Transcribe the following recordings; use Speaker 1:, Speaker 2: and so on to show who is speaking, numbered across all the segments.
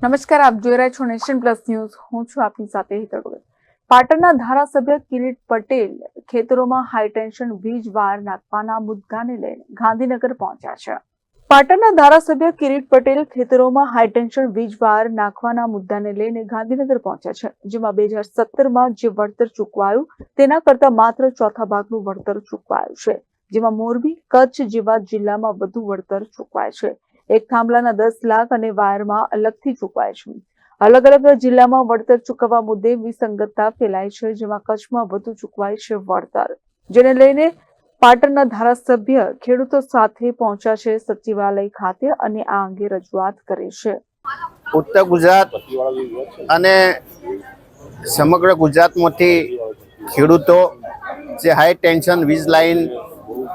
Speaker 1: નમસ્કાર, આપ જોઈ રહ્યા છો નેશન પ્લસ ન્યૂઝ. હું છું આપની સાથે હિતલ ગોયલ. પાટણના ધારાસભ્ય કિરીટ પટેલ ખેતરોમાં હાઈટેન્શન વીજ વાયર નાખવાના મુદ્દાને લઈને ગાંધીનગર પહોંચ્યા છે. પાટણના ધારાસભ્ય કિરીટ પટેલ ખેતરોમાં હાઈટેન્શન વીજ વાયર નાખવાના મુદ્દાને લઈને ગાંધીનગર પહોંચ્યા છે, જેમાં 2017માં જે વળતર ચૂકવાયું તેના કરતા માત્ર ચોથા ભાગનું વળતર ચૂકવાયું છે, જેમાં મોરબી, કચ્છ જેવા જિલ્લામાં વધુ વળતર ચૂકવાય છે. એક થાંભલાના 10 લાખ અને વાયરમાં અલગથી ચૂકવાય છે. અલગ અલગ જિલ્લામાં વળતર ચૂકવવા મુદ્દે વિસંગતતા ફેલાય છે, જેમાં કચ્છમાં વધુ ચૂકવાય છે વળતર, જેને લઈને પાટણના ધારાસભ્ય ખેડૂતો સાથે પહોંચ્યા છે સચિવાલય ખાતે અને આ અંગે રજૂઆત કરી છે.
Speaker 2: ઉત્તર ગુજરાત અને સમગ્ર ગુજરાતમાંથી ખેડૂતો જે હાઈ ટેન્શન વીજ લાઈન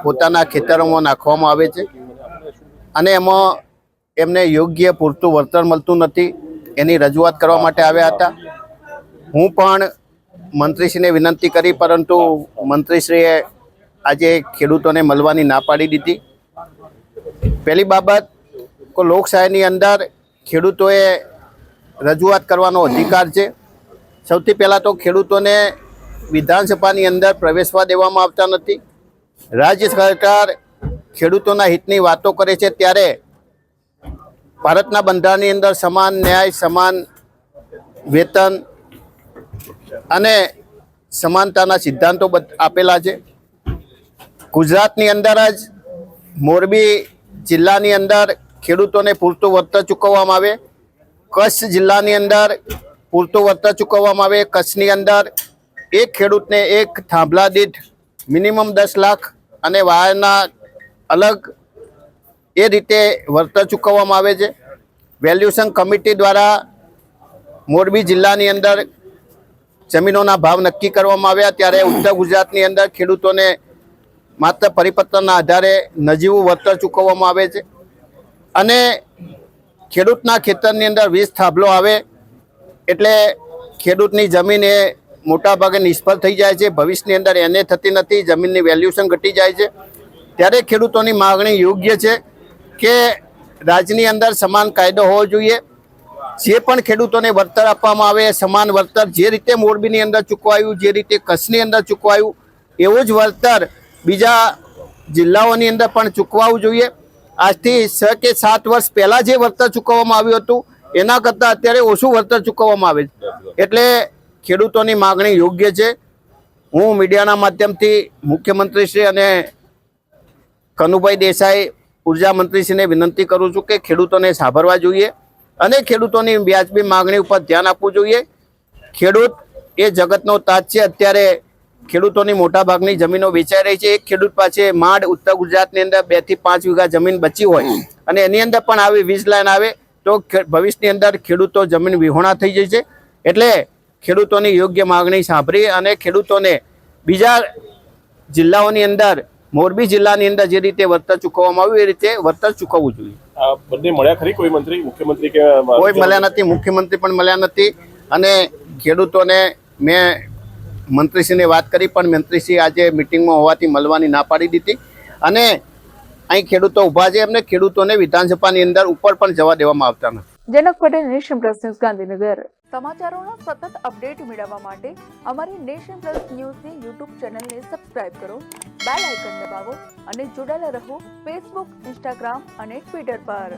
Speaker 2: પોતાના ખેતરોમાં નાખવામાં આવે છે અને એમાં એમને યોગ્ય પૂરતું વળતર મળતું નથી, એની રજૂઆત કરવા માટે આવ્યા હતા. હું પણ મંત્રીશ્રીને વિનંતી કરી, પરંતુ મંત્રીશ્રીએ આજે ખેડૂતોને મળવાની ના પાડી દીધી. પહેલી બાબત, લોકશાહીની અંદર ખેડૂતોએ રજૂઆત કરવાનો અધિકાર છે. સૌથી પહેલાં તો ખેડૂતોને વિધાનસભાની અંદર પ્રવેશવા દેવામાં આવતા નથી. રાજ્ય સરકાર ખેડૂતોના હિતની વાતો કરે છે ત્યારે ભારતના બંધારણની અંદર સમાન ન્યાય, સમાન વેતન અને સમાનતાના સિદ્ધાંતો આપેલા છે. ગુજરાતની અંદર જ મોરબી જિલ્લાની અંદર ખેડૂતોને પૂરતું વળતર ચૂકવવામાં આવે, કચ્છ જિલ્લાની અંદર પૂરતું વળતર ચૂકવવામાં આવે. કચ્છની અંદર એક ખેડૂતને એક થાંભલા દીઠ મિનિમમ 10 લાખ અને વાયરના અલગ એ રીતે વળતર ચૂકવવામાં આવે છે. વેલ્યુએશન કમિટી દ્વારા મોરબી જિલ્લાની અંદર જમીનોના ભાવ નક્કી કરવામાં આવ્યા, ત્યારે ઉત્તર ગુજરાતની અંદર ખેડૂતોને માત્ર પરિપત્રના આધારે નજીવું વળતર ચૂકવવામાં આવે છે. અને ખેડૂતના ખેતરની અંદર 20 થાંભલો આવે એટલે ખેડૂતની જમીન એ મોટાભાગે નિષ્ફળ થઈ જાય છે. ભવિષ્યની અંદર એને થતી નથી, જમીનની વેલ્યુએશન ઘટી જાય છે. ત્યારે ખેડૂતોની માગણી યોગ્ય છે કે રાજ્યની અંદર સમાન કાયદો હોવો જોઈએ. જે પણ ખેડૂતોને વળતર આપવામાં આવે સમાન વળતર જે રીતે મોરબીની અંદર ચૂકવાયું, જે રીતે કચ્છની અંદર ચૂકવાયું, એવું જ વળતર બીજા જિલ્લાઓની અંદર પણ ચૂકવાવું જોઈએ. આજથી 6 કે 7 વર્ષ પહેલાં જે વળતર ચૂકવવામાં આવ્યું હતું એના કરતાં અત્યારે ઓછું વળતર ચૂકવવામાં આવે છે. એટલે ખેડૂતોની માગણી યોગ્ય છે. હું મીડિયાના માધ્યમથી મુખ્યમંત્રીશ્રી અને કનુભાઈ દેસાઈ ઉર્જા મંત્રીશ્રીને વિનંતી કરું છું કે ખેડૂતોને સાંભળવા જોઈએ અને ખેડૂતોની વ્યાજબી માગણી ઉપર ધ્યાન આપવું જોઈએ. ખેડૂત એ જગતનો તાજ છે. અત્યારે ખેડૂતોની મોટાભાગની જમીનો વેચાઈ રહી છે. એક ખેડૂત પાસે માંડ ઉત્તર ગુજરાતની અંદર 2 થી 5 વીઘા જમીન બચી હોય અને એની અંદર પણ આવી વીજ લાઈન આવે તો ભવિષ્યની અંદર ખેડૂતો જમીન વિહોણા થઈ જાય છે. એટલે ખેડૂતોની યોગ્ય માગણી સાંભળી અને ખેડૂતોને બીજા જિલ્લાઓની અંદર મોરબી જિલ્લાની અંદર જે રીતે વળતર ચૂકવવામાં આવ્યું એ રીતે વળતર ચૂકવવું જોઈએ.
Speaker 3: બંને મળ્યા ખરી? કોઈ મંત્રી, મુખ્યમંત્રી કે
Speaker 2: કોઈ મળ્યા નથી, મુખ્યમંત્રી પણ મળ્યા નથી. અને ખેડૂતોને મેં મંત્રીશ્રીને વાત કરી, પણ મંત્રીશ્રી આજે મિટિંગમાં હોવાથી મળવાની ના પાડી દીધી. અને અહીં ખેડૂતો ઊભા છે, એમને ખેડૂતોને વિધાનસભાની અંદર ઉપર પણ જવા દેવામાં આવતા નથી.
Speaker 1: Janak Patel, nation plus news, Gandhinagar. સમાચારોના સતત અપડેટ મેળવવા માટે અમારી નેશન પ્લસ ન્યૂઝની યુટ્યુબ ચેનલને સબસ્ક્રાઇબ કરો, બેલ આઇકન દબાવો અને જોડાયેલા રહો ફેસબુક, ઇન્સ્ટાગ્રામ અને ટ્વિટર પર.